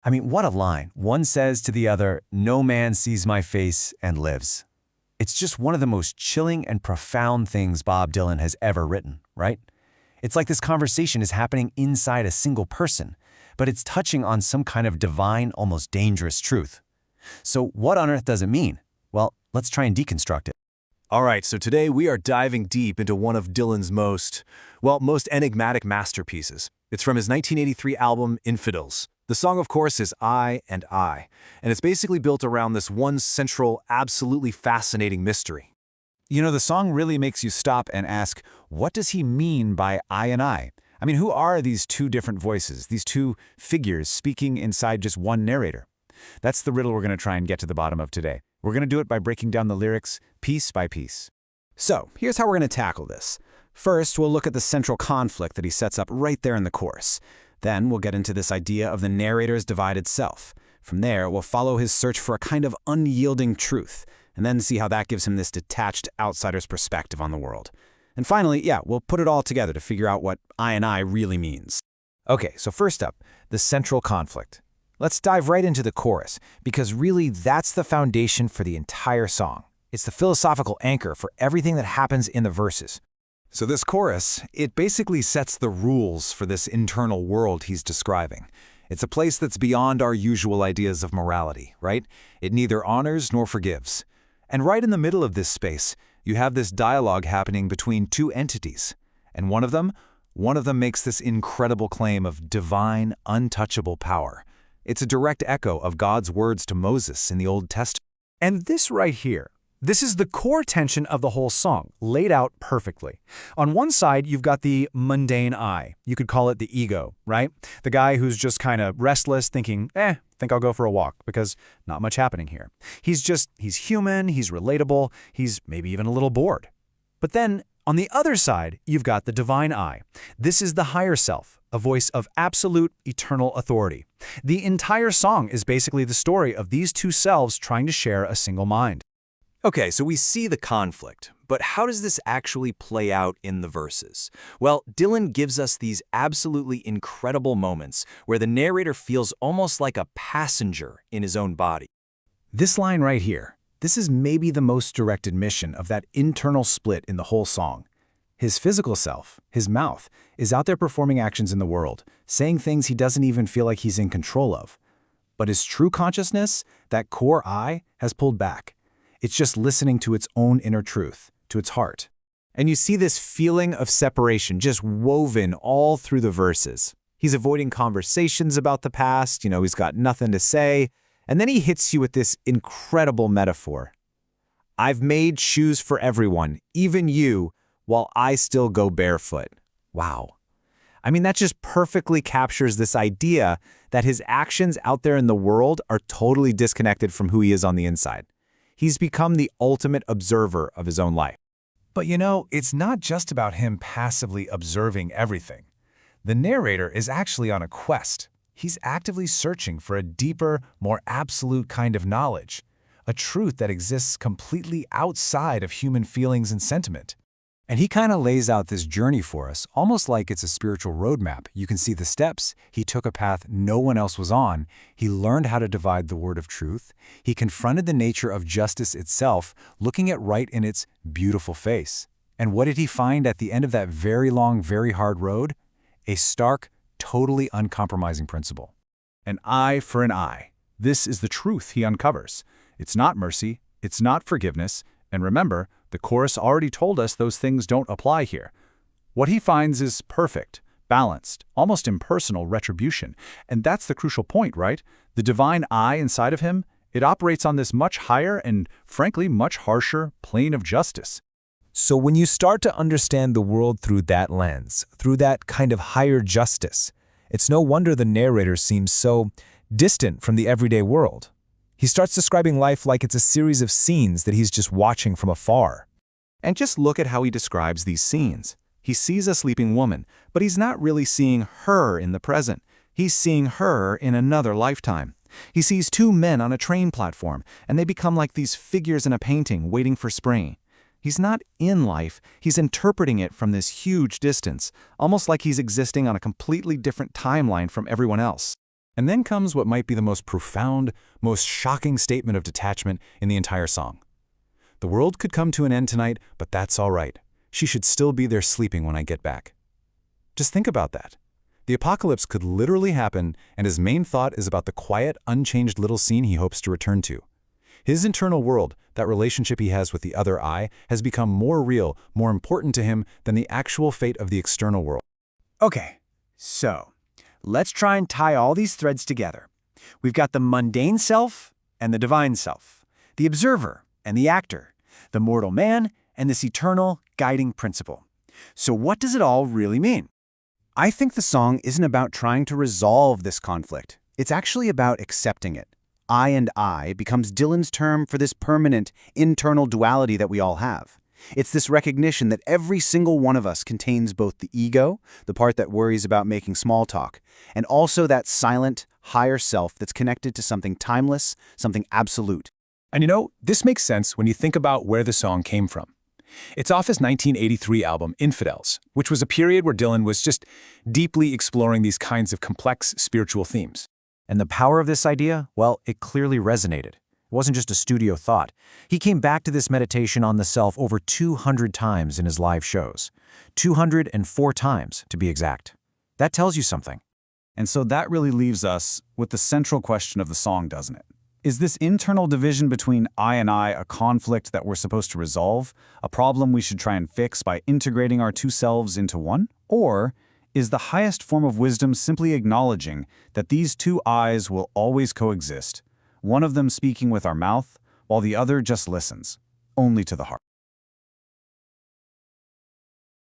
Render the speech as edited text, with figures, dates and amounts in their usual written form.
I mean, what a line. One says to the other, "No man sees my face and lives." It's just one of the most chilling and profound things Bob Dylan has ever written, right? It's like this conversation is happening inside a single person, but it's touching on some kind of divine, almost dangerous truth. So what on earth does it mean? Well, let's try and deconstruct it. All right, so today we are diving deep into one of Dylan's most enigmatic masterpieces. It's from his 1983 album, Infidels. The song, of course, is I, and it's basically built around this one central, absolutely fascinating mystery. You know, the song really makes you stop and ask, what does he mean by I and I? I mean, who are these two different voices, these two figures speaking inside just one narrator? That's the riddle we're going to try and get to the bottom of today. We're going to do it by breaking down the lyrics piece by piece. So, here's how we're going to tackle this. First, we'll look at the central conflict that he sets up right there in the chorus. Then, we'll get into this idea of the narrator's divided self. From there, we'll follow his search for a kind of unyielding truth, and then see how that gives him this detached outsider's perspective on the world. And finally, we'll put it all together to figure out what I and I really means. Okay, so first up, the central conflict. Let's dive right into the chorus, because really that's the foundation for the entire song. It's the philosophical anchor for everything that happens in the verses. So this chorus, it basically sets the rules for this internal world he's describing. It's a place that's beyond our usual ideas of morality, right? It neither honors nor forgives. And right in the middle of this space, you have this dialogue happening between two entities. And one of them makes this incredible claim of divine, untouchable power. It's a direct echo of God's words to Moses in the Old Testament. And this right here, this is the core tension of the whole song, laid out perfectly. On one side, you've got the mundane I. You could call it the ego, right? The guy who's just kind of restless, thinking, think I'll go for a walk, because not much happening here. He's human, he's relatable, he's maybe even a little bored. But then, on the other side, you've got the divine I. This is the higher self, a voice of absolute, eternal authority. The entire song is basically the story of these two selves trying to share a single mind. Okay, so we see the conflict, but how does this actually play out in the verses? Well, Dylan gives us these absolutely incredible moments where the narrator feels almost like a passenger in his own body. This line right here, this is maybe the most direct admission of that internal split in the whole song. His physical self, his mouth, is out there performing actions in the world, saying things he doesn't even feel like he's in control of. But his true consciousness, that core I, has pulled back. It's just listening to its own inner truth, to its heart. And you see this feeling of separation just woven all through the verses. He's avoiding conversations about the past, he's got nothing to say, and then he hits you with this incredible metaphor. I've made shoes for everyone, even you, while I still go barefoot. Wow. I mean, that just perfectly captures this idea that his actions out there in the world are totally disconnected from who he is on the inside. He's become the ultimate observer of his own life. But it's not just about him passively observing everything. The narrator is actually on a quest. He's actively searching for a deeper, more absolute kind of knowledge, a truth that exists completely outside of human feelings and sentiment. And he kind of lays out this journey for us, almost like it's a spiritual roadmap. You can see the steps. He took a path no one else was on. He learned how to divide the word of truth. He confronted the nature of justice itself, looking at right in its beautiful face. And what did he find at the end of that very long, very hard road? A stark, totally uncompromising principle. An eye for an eye. This is the truth he uncovers. It's not mercy. It's not forgiveness. And remember, the chorus already told us those things don't apply here. What he finds is perfect, balanced, almost impersonal retribution. And that's the crucial point, right? The divine I inside of him, it operates on this much higher and, frankly, much harsher plane of justice. So when you start to understand the world through that lens, through that kind of higher justice, it's no wonder the narrator seems so distant from the everyday world. He starts describing life like it's a series of scenes that he's just watching from afar. And just look at how he describes these scenes. He sees a sleeping woman, but he's not really seeing her in the present. He's seeing her in another lifetime. He sees two men on a train platform, and they become like these figures in a painting waiting for spring. He's not in life, he's interpreting it from this huge distance, almost like he's existing on a completely different timeline from everyone else. And then comes what might be the most profound, most shocking statement of detachment in the entire song. The world could come to an end tonight, but that's all right. She should still be there sleeping when I get back. Just think about that. The apocalypse could literally happen, and his main thought is about the quiet, unchanged little scene he hopes to return to. His internal world, that relationship he has with the other I, has become more real, more important to him than the actual fate of the external world. Okay, so let's try and tie all these threads together. We've got the mundane self and the divine self, the observer and the actor, the mortal man and this eternal guiding principle. So what does it all really mean? I think the song isn't about trying to resolve this conflict. It's actually about accepting it. I and I becomes Dylan's term for this permanent, internal duality that we all have. It's this recognition that every single one of us contains both the ego, the part that worries about making small talk, and also that silent, higher self that's connected to something timeless, something absolute. And you know, this makes sense when you think about where the song came from. It's off his 1983 album, Infidels, which was a period where Dylan was just deeply exploring these kinds of complex spiritual themes. And the power of this idea, well, it clearly resonated. It wasn't just a studio thought. He came back to this meditation on the self over 200 times in his live shows. 204 times, to be exact. That tells you something. And so that really leaves us with the central question of the song, doesn't it? Is this internal division between I and I a conflict that we're supposed to resolve, a problem we should try and fix by integrating our two selves into one? Or is the highest form of wisdom simply acknowledging that these two I's will always coexist, one of them speaking with our mouth, while the other just listens, only to the heart?